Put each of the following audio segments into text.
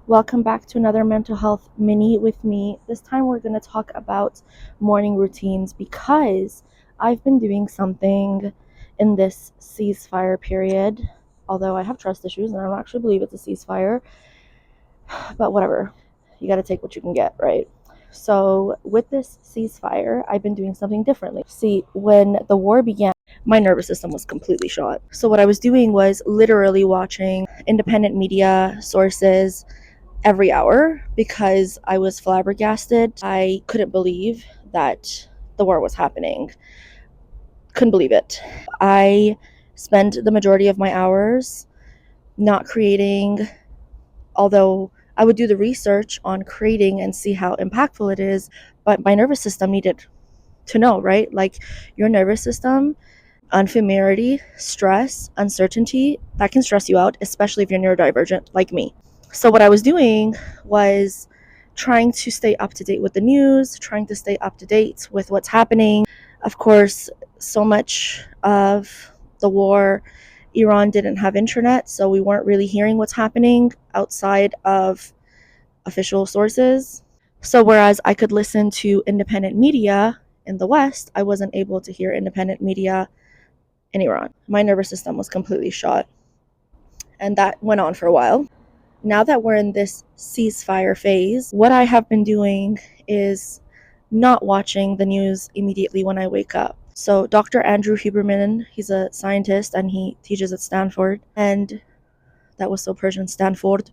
Welcome back to another mental health mini with me. This time we're going to talk about morning routines because I've been doing something in this ceasefire period. Although I have trust issues and I don't actually believe it's a ceasefire, but whatever. You got to take what you can get, right? So, with this ceasefire, I've been doing something differently. See, when the war began, my nervous system was completely shot. So, what I was doing was literally watching independent media sources every hour because I was flabbergasted. I couldn't believe that the war was happening. Couldn't believe it. I spent the majority of my hours not creating, although I would do the research on creating and see how impactful it is, but my nervous system needed to know, right? Like your nervous system, unfamiliarity, stress, uncertainty, that can stress you out, especially if you're neurodivergent like me. So what I was doing was trying to stay up to date with the news, trying to stay up to date with what's happening. Of course, so much of the war, Iran didn't have internet, so we weren't really hearing what's happening outside of official sources. So whereas I could listen to independent media in the West, I wasn't able to hear independent media in Iran. My nervous system was completely shot. And that went on for a while. Now that we're in this ceasefire phase, what I have been doing is not watching the news immediately when I wake up. So, Dr. Andrew Huberman, he's a scientist and he teaches at Stanford. And that was so Persian, Stanford.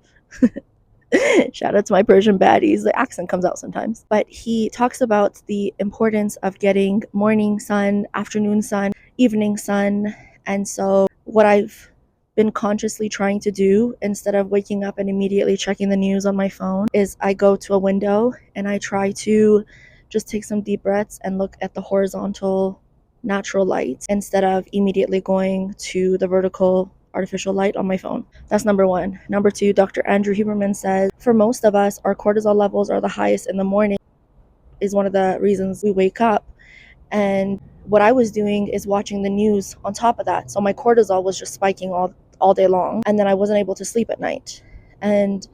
Shout out to my Persian baddies. The accent comes out sometimes. But he talks about the importance of getting morning sun, afternoon sun, evening sun. And so, what I've been consciously trying to do instead of waking up and immediately checking the news on my phone is I go to a window and I try to just take some deep breaths and look at the horizontal natural light instead of immediately going to the vertical artificial light on my phone. That's number one. Number two, Dr. Andrew Huberman says for most of us, our cortisol levels are the highest in the morning, is one of the reasons we wake up. And what I was doing is watching the news on top of that. So my cortisol was just spiking all day long. And then I wasn't able to sleep at night. And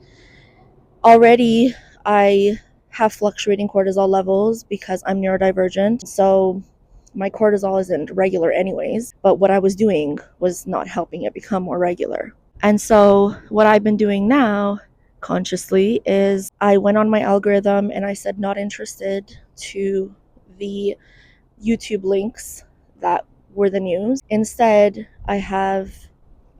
already I have fluctuating cortisol levels because I'm neurodivergent. So my cortisol isn't regular anyways. But what I was doing was not helping it become more regular. And so what I've been doing now consciously is I went on my algorithm and I said not interested to the YouTube links that were the news. Instead, I have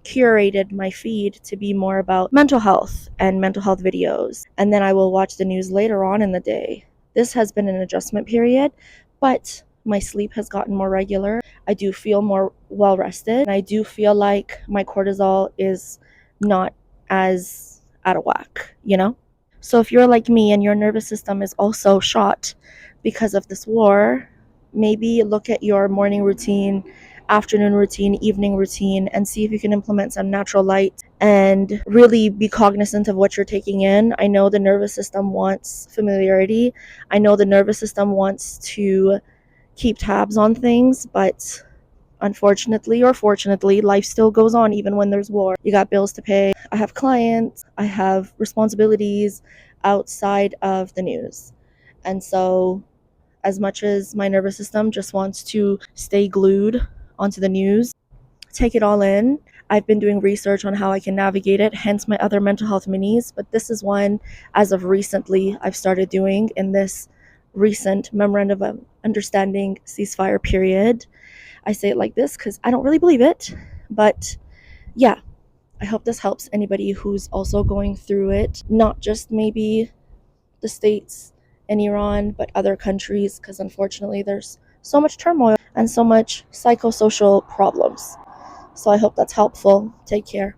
curated my feed to be more about mental health and mental health videos. And then I will watch the news later on in the day. This has been an adjustment period, but my sleep has gotten more regular. I do feel more well rested. And I do feel like my cortisol is not as out of whack, you know? So if you're like me and your nervous system is also shot because of this war, maybe look at your morning routine, afternoon routine, evening routine, and see if you can implement some natural light and really be cognizant of what you're taking in. I know the nervous system wants familiarity. I know the nervous system wants to keep tabs on things, but unfortunately or fortunately, life still goes on even when there's war. You got bills to pay. I have clients, I have responsibilities outside of the news. And so as much as my nervous system just wants to stay glued onto the news, take it all in. I've been doing research on how I can navigate it, hence my other mental health minis. But this is one, as of recently, I've started doing in this recent memorandum of understanding ceasefire period. I say it like this because I don't really believe it. But yeah, I hope this helps anybody who's also going through it, not just maybe the States and Iran, but other countries, because unfortunately there's so much turmoil and so much psychosocial problems. So I hope that's helpful. Take care.